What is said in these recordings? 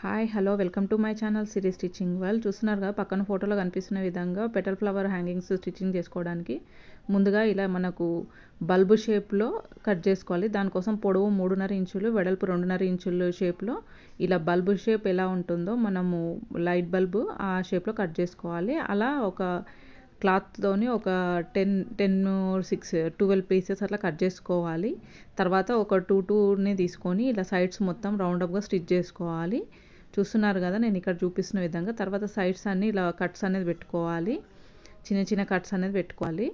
Hi hello welcome to my channel Siri stitching world. చూస్తున్నారు కదా, పక్కన ఫోటోలో కనిపిస్తున్న విధంగా పెటల్ ఫ్లవర్ హ్యాంగింగ్స్ స్టిచ్చింగ్ చేసుకోవడానికి ముందుగా ఇలా మనకు బల్బు షేప్లో కట్ చేసుకోవాలి. దానికోసం పొడవు 3.5 ఇంచులు, వెడల్పు 2.5 ఇంచులు షేప్లో ఇలా బల్బు షేప్ ఎలా ఉంటుందో మనము లైట్ బల్బు ఆ షేప్లో కట్ చేసుకోవాలి. అలా ఒక క్లాత్తోని ఒక 12 పీసెస్ అట్లా కట్ చేసుకోవాలి. తర్వాత ఒక 2ని తీసుకొని ఇలా సైడ్స్ మొత్తం రౌండప్గా స్టిచ్ చేసుకోవాలి. చూస్తున్నారు కదా, నేను ఇక్కడ చూపిస్తున్న విధంగా. తర్వాత సైడ్స్ అన్నీ ఇలా కట్స్ అనేది పెట్టుకోవాలి, చిన్న చిన్న కట్స్ అనేది పెట్టుకోవాలి.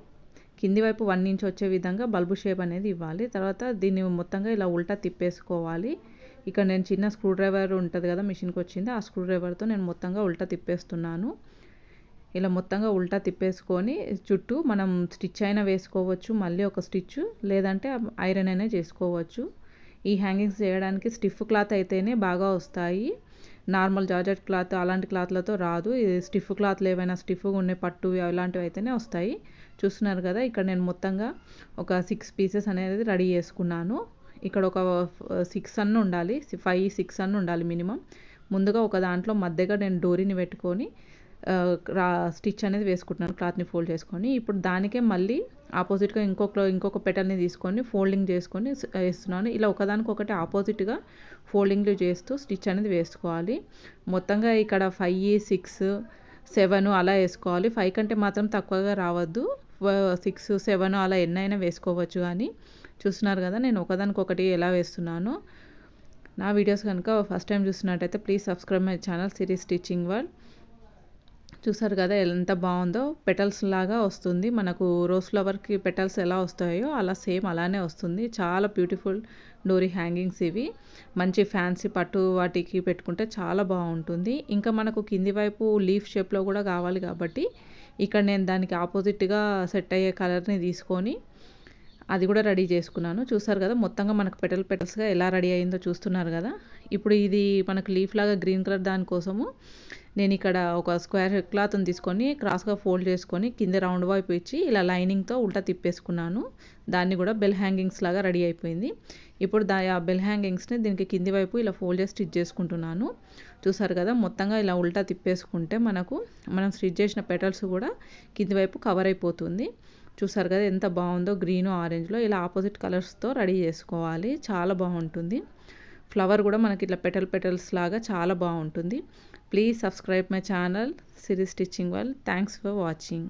కింది వైపు 1 ఇంచ్ వచ్చే విధంగా బల్బు షేప్ అనేది ఇవ్వాలి. తర్వాత దీన్ని మొత్తంగా ఇలా ఉల్టా తిప్పేసుకోవాలి. ఇక్కడ నేను చిన్న స్క్రూ డ్రైవర్ ఉంటుంది కదా, మిషన్కి వచ్చింది, ఆ స్క్రూ డ్రైవర్తో నేను మొత్తంగా ఉల్టా తిప్పేస్తున్నాను. ఇలా మొత్తంగా ఉల్టా తిప్పేసుకొని చుట్టూ మనం స్టిచ్ అయినా వేసుకోవచ్చు, మళ్ళీ ఒక స్టిచ్, లేదంటే ఐరన్ అయినా చేసుకోవచ్చు. ఈ హ్యాంగింగ్స్ చేయడానికి స్టిఫ్ క్లాత్ అయితేనే బాగా వస్తాయి. నార్మల్ జార్జెట్ క్లాత్ అలాంటి క్లాత్లతో రాదు. ఇది స్టిఫ్ క్లాత్లు ఏవైనా స్టిఫ్గా ఉండే పట్టు అలాంటివి అయితేనే వస్తాయి. చూస్తున్నారు కదా, ఇక్కడ నేను మొత్తంగా ఒక 6 పీసెస్ అనేది రెడీ చేసుకున్నాను. ఇక్కడ ఒక 6 అన్న ఉండాలి, 5, 6 అన్న ఉండాలి మినిమం. ముందుగా ఒక దాంట్లో మధ్యగా నేను డోరీని పెట్టుకొని స్టిచ్ అనేది వేసుకుంటున్నాను, క్లాత్ని ఫోల్డ్ చేసుకొని. ఇప్పుడు దానికే మళ్ళీ ఆపోజిట్గా ఇంకొక పెటల్ని తీసుకొని ఫోల్డింగ్ చేసుకొని వేస్తున్నాను. ఇలా ఒకదానికొకటి ఆపోజిట్గా ఫోల్డింగ్లు చేస్తూ స్టిచ్ అనేది వేసుకోవాలి. మొత్తంగా ఇక్కడ 5, 6, 7 అలా వేసుకోవాలి. 5 కంటే మాత్రం తక్కువగా రావద్దు. 6, 7 అలా ఎన్నైనా వేసుకోవచ్చు. కానీ చూస్తున్నారు కదా, నేను ఒకదానికొకటి ఎలా వేస్తున్నానో. నా వీడియోస్ కనుక ఫస్ట్ టైం చూస్తున్నట్టయితే please subscribe my channel Siri stitching world. చూసారు కదా ఎంత బాగుందో, పెటల్స్ లాగా వస్తుంది. మనకు రోజ్ ఫ్లవర్కి పెటల్స్ ఎలా వస్తాయో అలా సేమ్ అలానే వస్తుంది. చాలా బ్యూటిఫుల్ డోరీ హ్యాంగింగ్స్ ఇవి. మంచి ఫ్యాన్సీ పట్టు వాటికి పెట్టుకుంటే చాలా బాగుంటుంది. ఇంకా మనకు కింది వైపు లీఫ్ షేప్లో కూడా కావాలి కాబట్టి ఇక్కడ నేను దానికి ఆపోజిట్గా సెట్ అయ్యే కలర్ని తీసుకొని అది కూడా రెడీ చేసుకున్నాను. చూసారు కదా, మొత్తంగా మనకు పెటల్స్గా ఎలా రెడీ అయిందో చూస్తున్నారు కదా. ఇప్పుడు ఇది మనకు లీఫ్ లాగా గ్రీన్ కలర్ దానికోసము నేను ఇక్కడ ఒక స్క్వేర్ క్లాత్ని తీసుకొని క్రాస్గా ఫోల్డ్ చేసుకొని కింద రౌండ్ వైపు ఇచ్చి ఇలా లైనింగ్తో ఉల్టా తిప్పేసుకున్నాను. దాన్ని కూడా బెల్ హ్యాంగింగ్స్ లాగా రెడీ అయిపోయింది. ఇప్పుడు ఆ బెల్ హ్యాంగింగ్స్ని దీనికి కింది వైపు ఇలా ఫోల్డ్ చేసి స్టిచ్ చేసుకుంటున్నాను. చూసారు కదా, మొత్తంగా ఇలా ఉల్టా తిప్పేసుకుంటే మనం స్టిచ్ చేసిన పెటల్స్ కూడా కింది వైపు కవర్ అయిపోతుంది. చూసారు కదా ఎంత బాగుందో, గ్రీను ఆరెంజ్లో ఇలా ఆపోజిట్ కలర్స్తో రెడీ చేసుకోవాలి. చాలా బాగుంటుంది. ఫ్లవర్ కూడా మనకి ఇట్లా పెటల్స్ లాగా చాలా బాగుంటుంది. Please subscribe my channel Siri stitching world. Thanks for watching.